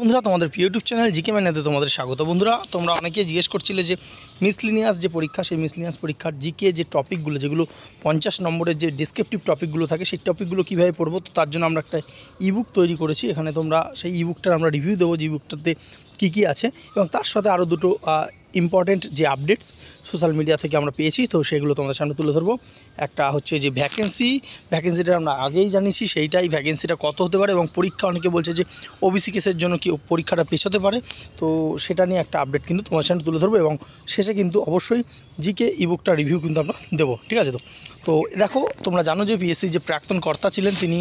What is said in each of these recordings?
বন্ধুরা তোমাদের YouTube channel GK ম্যানেতে তোমাদের স্বাগত। বন্ধুরা তোমরা অনেকেই জিজ্ঞেস করছিলে যে মিসলিনিয়াস যে পরীক্ষা, সেই মিসলিনিয়াস পরীক্ষার জিকে যে টপিকগুলো, যেগুলো 50 নম্বরের যে ডিসক্রিপটিভ টপিকগুলো থাকে, সেই টপিকগুলো কীভাবে পড়বো, তো তার জন্য আমরা একটা ইবুক তৈরি করেছি। এখানে তোমরা সেই ইবুকটার আমরা রিভিউ দেবো, যে ইবুকটাতে কী কী আছে, এবং তার সাথে আরও দুটো ইম্পর্টেন্ট যে আপডেটস সোশ্যাল মিডিয়া থেকে আমরা পেয়েছি, তো সেগুলো তোমাদের সামনে তুলে ধরবো। একটা হচ্ছে যে ভ্যাকেন্সিটা আমরা আগেই জানিয়েছি, সেইটাই ভ্যাকেন্সিটা কত হতে পারে, এবং পরীক্ষা অনেকে বলছে যে ওবিসি কেসের জন্য কি পরীক্ষাটা পেছোতে পারে, তো সেটা নিয়ে একটা আপডেট কিন্তু তোমাদের সামনে তুলে ধরবো। এবং শেষে কিন্তু অবশ্যই জিকে ইবুকটা রিভিউ কিন্তু আমরা দেবো, ঠিক আছে? তো দেখো, তোমরা জানো যে পিএসসি যে প্রাক্তন কর্তা ছিলেন তিনি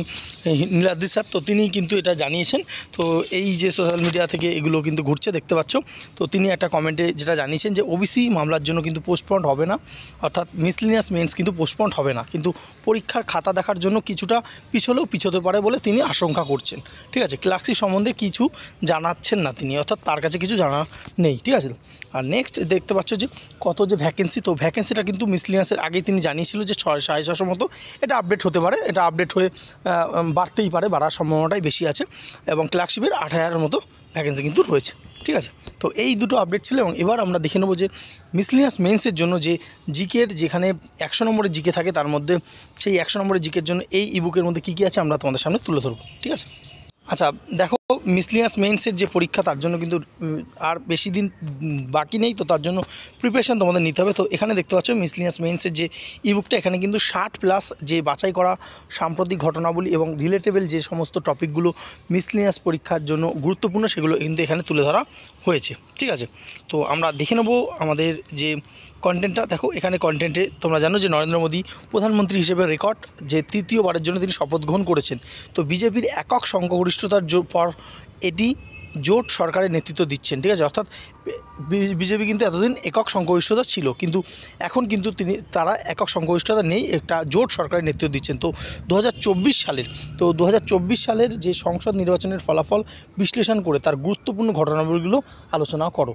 নীলাদ্রি স্যার, তো তিনি কিন্তু এটা জানিয়েছেন। তো এই যে সোশ্যাল মিডিয়া থেকে এগুলো কিন্তু ঘুরছে, দেখতে পাচ্ছ। তো তিনি একটা কমেন্টে যেটা জানিয়েছেন যে ওবিসি মামলার জন্য কিন্তু পোস্টপন্ড হবে না, অর্থাৎ মিসলিনিয়াস মেন্স কিন্তু পোস্টপন্ড হবে না, কিন্তু পরীক্ষার খাতা দেখার জন্য কিছুটা পিছোতে পারে বলে তিনি আশঙ্কা করছেন, ঠিক আছে? ক্লার্কশিপ সম্বন্ধে কিছু জানাচ্ছেন না তিনি, অর্থাৎ তার কাছে কিছু জানা নেই, ঠিক আছে? আর নেক্সট দেখতে পাচ্ছ যে কত যে ভ্যাকেন্সি, তো ভ্যাকেন্সিটা কিন্তু মিসলিনিয়াসের আগেই তিনি জানিয়েছিল যে 650 মতো। এটা আপডেট হতে পারে, এটা আপডেট হয়ে বাড়তেই পারে, বাড়ার সম্ভাবনাটাই বেশি আছে। এবং ক্লার্কশিপের 8000 মতো ভ্যাকেন্সি কিন্তু রয়েছে, ঠিক আছে? তো এই দুটো আপডেট ছিল। এবং এবার আমরা দেখে নেবো যে মিসলিনিয়াস মেন্সের জন্য যে জিকের, যেখানে 100 নম্বরের জিকে থাকে, তার মধ্যে সেই 100 নম্বরের জিকের জন্য এই ইবুকের মধ্যে কী কী আছে আমরা তোমাদের সামনে তুলে ধরবো, ঠিক আছে? আচ্ছা দেখো, মিসলিনিয়াস মেন্সের যে পরীক্ষা, তার জন্য কিন্তু আর বেশি দিন বাকি নেই, তো তার জন্য প্রিপারেশান তোমাদের নিতে হবে। তো এখানে দেখতে পাচ্ছ মিসলিনিয়াস মেন্সের যে ইবুকটা, এখানে কিন্তু 60+ যে বাছাই করা সাম্প্রতিক ঘটনাবলী এবং রিলেটেবল যে সমস্ত টপিকগুলো মিসলিনিয়াস পরীক্ষার জন্য গুরুত্বপূর্ণ, সেগুলো কিন্তু এখানে তুলে ধরা হয়েছে, ঠিক আছে? তো আমরা দেখে নেব আমাদের যে কন্টেন্টটা। দেখো, এখানে কন্টেন্টে তোমরা জানো যে নরেন্দ্র মোদী প্রধানমন্ত্রী হিসেবে রেকর্ড যে তৃতীয়বারের জন্য তিনি শপথ গ্রহণ করেছেন। তো বিজেপির একক সংখ্যাগরিষ্ঠতার পর এটি জোট সরকারের নেতৃত্ব দিচ্ছেন, ঠিক আছে? অর্থাৎ বিজেপি কিন্তু এতদিন একক সংখ্যাগরিষ্ঠতা ছিল, কিন্তু এখন কিন্তু তারা একক সংখ্যাগরিষ্ঠতা নেই, একটা জোট সরকারের নেতৃত্ব দিচ্ছেন। তো 2024 সালের যে সংসদ নির্বাচনের ফলাফল বিশ্লেষণ করে তার গুরুত্বপূর্ণ ঘটনাবলীগুলো আলোচনা করো,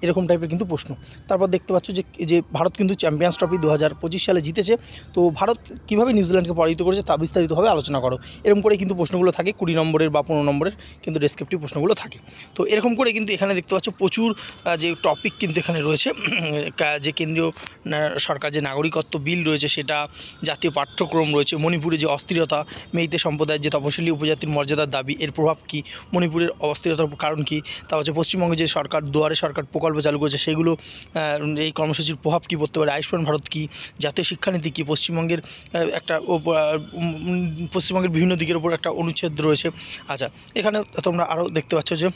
এরকম টাইপের কিন্তু প্রশ্ন। তারপর দেখতে পাচ্ছ যে ভারত কিন্তু চ্যাম্পিয়ন্স ট্রফি 2025 সালে জিতেছে। তো ভারত কীভাবে নিউজিল্যান্ডকে পরাজিত করেছে তা বিস্তারিতভাবে আলোচনা করো। এরকম করে কিন্তু প্রশ্নগুলো থাকে, 20 নম্বরের বা 15 নম্বরের কিন্তু ডেসক্রিপটিভ প্রশ্নগুলো থাকে। তো এরকম করে কিন্তু এখানে দেখতে পাচ্ছ প্রচুর যে টপিক কিন্তু এখানে রয়েছে। যে কেন্দ্রীয় সরকার যে নাগরিকত্ব বিল রয়েছে, সেটা জাতীয় পাঠ্যক্রম রয়েছে, মণিপুরে যে অস্থিরতা, মেইতে সম্প্রদায়ের যে তপশিলি উপজাতির মর্যাদার দাবি, এর প্রভাব কী, মণিপুরের অস্থিরতার কারণ কী, তারপর হচ্ছে পশ্চিমবঙ্গে যে সরকার দুয়ারে সরকার প্রকল্প চালু করেছে, সেগুলো এই কর্মসূচির প্রভাব কী পড়তে পারে, আয়ুষ্মান ভারত কী, জাতীয় শিক্ষানীতি কী, পশ্চিমবঙ্গের বিভিন্ন দিকের উপর একটা অনুচ্ছেদ রয়েছে। আচ্ছা, এখানে তোমরা আরও দেখতে পাচ্ছ যে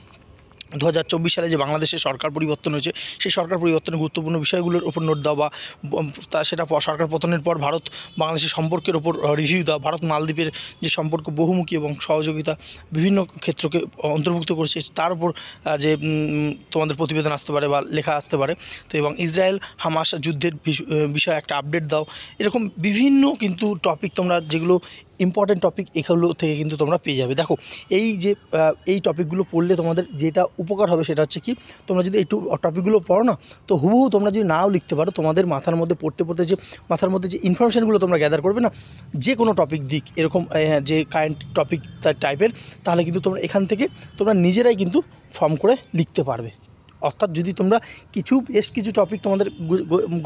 2024 সালে যে বাংলাদেশের সরকার পরিবর্তন হয়েছে, সেই সরকার পরিবর্তনের গুরুত্বপূর্ণ বিষয়গুলোর উপর নোট দাও, বা সেটা সরকার পতনের পর ভারত বাংলাদেশের সম্পর্কের ওপর রিভিউ দাও। ভারত মালদ্বীপের যে সম্পর্ক বহুমুখী এবং সহযোগিতা বিভিন্ন ক্ষেত্রকে অন্তর্ভুক্ত করেছে, তার উপর যে তোমাদের প্রতিবেদন আসতে পারে বা লেখা আসতে পারে। তো এবং ইসরায়েল হামাস যুদ্ধের বিষয়ে একটা আপডেট দাও। এরকম বিভিন্ন কিন্তু টপিক, তোমরা যেগুলো ইম্পর্টেন্ট টপিক, এগুলো থেকে কিন্তু তোমরা পেয়ে যাবে। দেখো, এই টপিকগুলো পড়লে তোমাদের যেটা উপকার হবে সেটা হচ্ছে কি, তোমরা যদি এই টপিকগুলো পড়ো না, তো হুবহু তোমরা যদি নাও লিখতে পারো, তোমাদের মাথার মধ্যে পড়তে যে মাথার মধ্যে যে ইনফরমেশানগুলো তোমরা গ্যাদার করবে না, যে কোনো টপিক দিক এরকম যে কারেন্ট টপিক টাইপের, তাহলে কিন্তু তোমরা এখান থেকে তোমরা নিজেরাই কিন্তু ফর্ম করে লিখতে পারবে। অর্থাৎ যদি তোমরা বেশ কিছু টপিক তোমাদের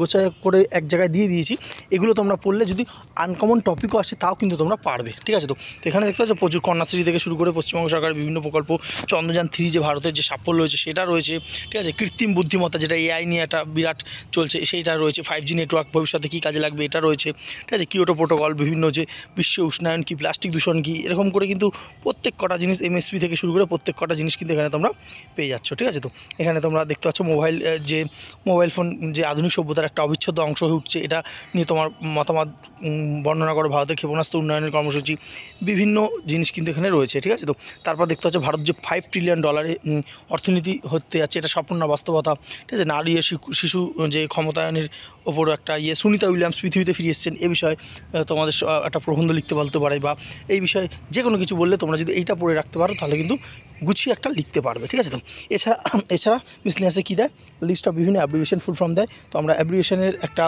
গোছায় করে এক জায়গায় দিয়ে দিয়েছি, এগুলো তোমরা পড়লে যদি আনকমন টপিকও আসে, তাও কিন্তু তোমরা পারবে, ঠিক আছে? তো এখানে দেখতে পাচ্ছ প্রচুর কন্যাশ্রী থেকে শুরু করে পশ্চিমবঙ্গ সরকারের বিভিন্ন প্রকল্প, চন্দ্রযান 3 যে ভারতের যে সাফল্য রয়েছে সেটা রয়েছে, ঠিক আছে? কৃত্রিম বুদ্ধিমত্তা, যেটা এআই নিয়ে একটা বিরাট চলছে, সেইটা রয়েছে। 5G নেটওয়ার্ক ভবিষ্যতে কী কাজে লাগবে, এটা রয়েছে, ঠিক আছে? কিয়োটো প্রোটোকল, বিভিন্ন যে বিশ্ব উষ্ণায়ন কী, প্লাস্টিক দূষণ কী, এরকম করে কিন্তু প্রত্যেক কটা জিনিস, এমএসপি থেকে শুরু করে প্রত্যেক কটা জিনিস কিন্তু এখানে তোমরা পেয়ে যাচ্ছ, ঠিক আছে? তো এখানে তোমরা দেখতে পাচ্ছ মোবাইল ফোন যে আধুনিক সভ্যতার একটা অবিচ্ছেদ্য অংশ হয়ে উঠছে, এটা নিয়ে তোমার মতামত বর্ণনা করো। ভারতের ক্ষেপণাস্ত্র উন্নয়নের কর্মসূচি, বিভিন্ন জিনিস কিন্তু এখানে রয়েছে, ঠিক আছে? তো তারপর দেখতে পাচ্ছ ভারত যে $5 ট্রিলিয়ন অর্থনীতি হতে যাচ্ছে, এটা স্বপ্ন না বাস্তবতা, ঠিক আছে? নারী ও শিশু যে ক্ষমতায়নের ওপর একটা সুনিতা উইলিয়ামস পৃথিবীতে ফিরে এসেছেন, এ বিষয়ে তোমাদের একটা প্রবন্ধ লিখতে বলতে পারে, বা এই বিষয়ে যে কোনো কিছু বললে তোমরা যদি এইটা পড়ে রাখতে পারো, তাহলে কিন্তু গুছিয়ে একটা লিখতে পারবে, ঠিক আছে? তো এছাড়া মিসলিনিয়াসে কী দেয়, লিস্ট অফ বিভিন্ন অ্যাব্রিভিয়েশন ফুল ফর্ম দেয়। তো আমরা অ্যাব্রিভিয়েশনের একটা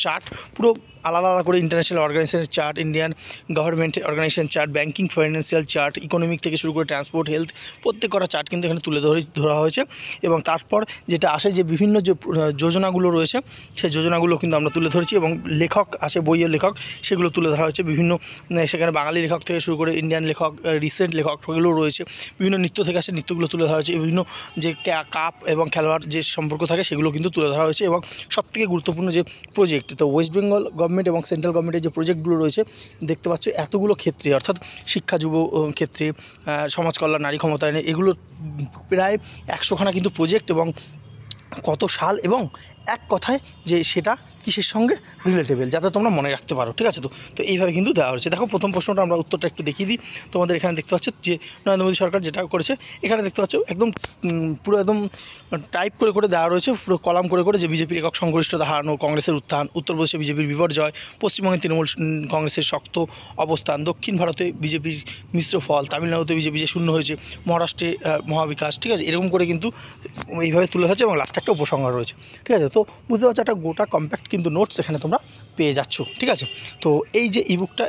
চার্ট পুরো আলাদা আলাদা করে ইন্টারন্যাশনাল অর্গানাইজেশনের chart, Indian government organisation chart, banking financial chart, economic থেকে শুরু করে ট্রান্সপোর্ট, হেলথ, প্রত্যেক কটা চার্ট কিন্তু এখানে তুলে ধরা হয়েছে। এবং তারপর যেটা আসে যে বিভিন্ন যে যোজনাগুলো রয়েছে সেই যোজনাগুলো কিন্তু আমরা তুলে ধরেছি, এবং লেখক আসে, বইয়ের লেখক, সেগুলো তুলে ধরা হয়েছে বিভিন্ন। সেখানে বাঙালি লেখক থেকে শুরু করে ইন্ডিয়ান লেখক, রিসেন্ট লেখক, সেগুলো রয়েছে। বিভিন্ন নৃত্য থেকে আসে, নৃত্যগুলো তুলে ধরা হয়েছে। বিভিন্ন যে কাপ এবং খেলোয়াড় যে সম্পর্ক থাকে সেগুলো কিন্তু তুলে ধরা হয়েছে। এবং সবথেকে গুরুত্বপূর্ণ যে প্রজেক্ট, তো ওয়েস্ট বেঙ্গল গভর্নমেন্ট এবং সেন্ট্রাল গভর্নমেন্টের যে প্রজেক্টগুলো রয়েছে দেখতে পাচ্ছ, এতগুলো ক্ষেত্রে, অর্থাৎ শিক্ষা, যুব ক্ষেত্রে, সমাজ কল্যাণ, নারী ক্ষমতায়নে, এগুলো প্রায় 100খানা কিন্তু প্রজেক্ট, এবং কত সাল, এবং এক কথায় যে সেটা কিসের সঙ্গে রিলেটেবল, যাতে তোমরা মনে রাখতে পারো। ঠিক আছে, তো এইভাবে কিন্তু দেওয়া হয়েছে। দেখো প্রথম প্রশ্নটা আমরা উত্তরটা একটু দেখিয়ে দিই তোমাদের। এখানে দেখতে পাচ্ছ যে নরেন্দ্র মোদী সরকার যেটা করেছে, এখানে দেখতে পাচ্ছ একদম পুরো একদম টাইপ করে করে দেওয়া রয়েছে, পুরো কলাম করে করে, যে বিজেপির একক সংগরিষ্ঠতা হারানো, কংগ্রেসের উত্থান, উত্তরপ্রদেশে বিজেপির বিপর্যয়, পশ্চিমবঙ্গে তৃণমূল কংগ্রেসের শক্ত অবস্থান, দক্ষিণ ভারতে বিজেপির মিশ্র ফল, তামিলনাড়ুতে বিজেপি যে শূন্য হয়েছে, মহারাষ্ট্রে মহাবিকাশ। ঠিক আছে, এরকম করে কিন্তু এইভাবে তুলে ধরেছে, এবং লাস্টে একটা উপসংহার রয়েছে। ঠিক আছে, তো বুঝতে পারছো একটা গোটা কম্প্যাক্ট কিন্তু নোটস এখানে তোমরা পেয়ে যাচ্ছ। ঠিক আছে, তো এই যে ইবুকটা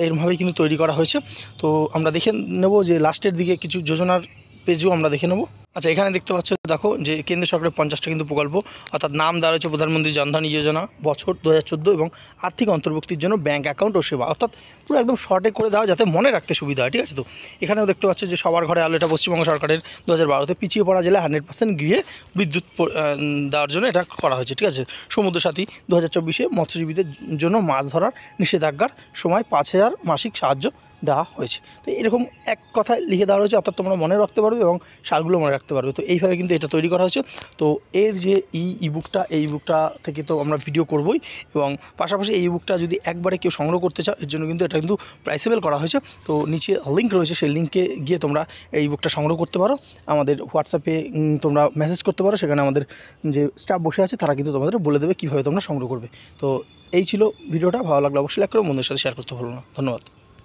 এরমভাবেই কিন্তু তৈরি করা হয়েছে। তো আমরা দেখে নেব যে লাস্টের দিকে কিছু যোজনার পেজও আমরা দেখে নেব। আচ্ছা, এখানে দেখতে পাচ্ছ, দেখো যে কেন্দ্র সরকারের 50টা কিন্তু প্রকল্প, অর্থাৎ নাম দেওয়া রয়েছে প্রধানমন্ত্রী জনধন যোজনা, বছর 2014, এবং আর্থিক অন্তর্ভুক্তির জন্য ব্যাঙ্ক অ্যাকাউন্ট ও সেবা, অর্থাৎ পুরো একদম শর্টে করে দেওয়া যাতে মনে রাখতে সুবিধা হয়। ঠিক আছে, তো এখানেও দেখতে পাচ্ছ যে সবার ঘরে আলো, এটা পশ্চিমবঙ্গ সরকারের 2012তে পিছিয়ে পড়া জেলায় 100% গৃহে বিদ্যুৎ দেওয়ার জন্য এটা করা হয়েছে। ঠিক আছে, সমুদ্র সাথী 2024-এ মৎস্যজীবীদের জন্য মাছ ধরার নিষেধাজ্ঞার সময় 5000 মাসিক সাহায্য দেওয়া হয়েছে। তো এরকম এক কথায় লিখে দেওয়া হয়েছে, অর্থাৎ তোমরা মনে রাখতে পারবে এবং সালগুলো মনে রাখতে পারবে। তো এইভাবে কিন্তু এটা তৈরি করা হয়েছে। তো এর যে ইবুকটা, এই বুকটা থেকে তো আমরা ভিডিও করবই, এবং পাশাপাশি এই বুকটা যদি একবারে কেউ সংগ্রহ করতে চাও, এর জন্য কিন্তু এটা কিন্তু প্রাইসেবল করা হয়েছে। তো নিচে লিঙ্ক রয়েছে, সেই লিঙ্কে গিয়ে তোমরা এই বুকটা সংগ্রহ করতে পারো। আমাদের হোয়াটসঅ্যাপে তোমরা মেসেজ করতে পারো, সেখানে আমাদের যে স্টাফ বসে আছে তারা কিন্তু তোমাদের বলে দেবে কীভাবে তোমরা সংগ্রহ করবে। তো এই ছিল ভিডিওটা। ভালো লাগলে অবশ্যই লাইক করো, বন্ধুদের সাথে শেয়ার করতে ভুলো না। ধন্যবাদ।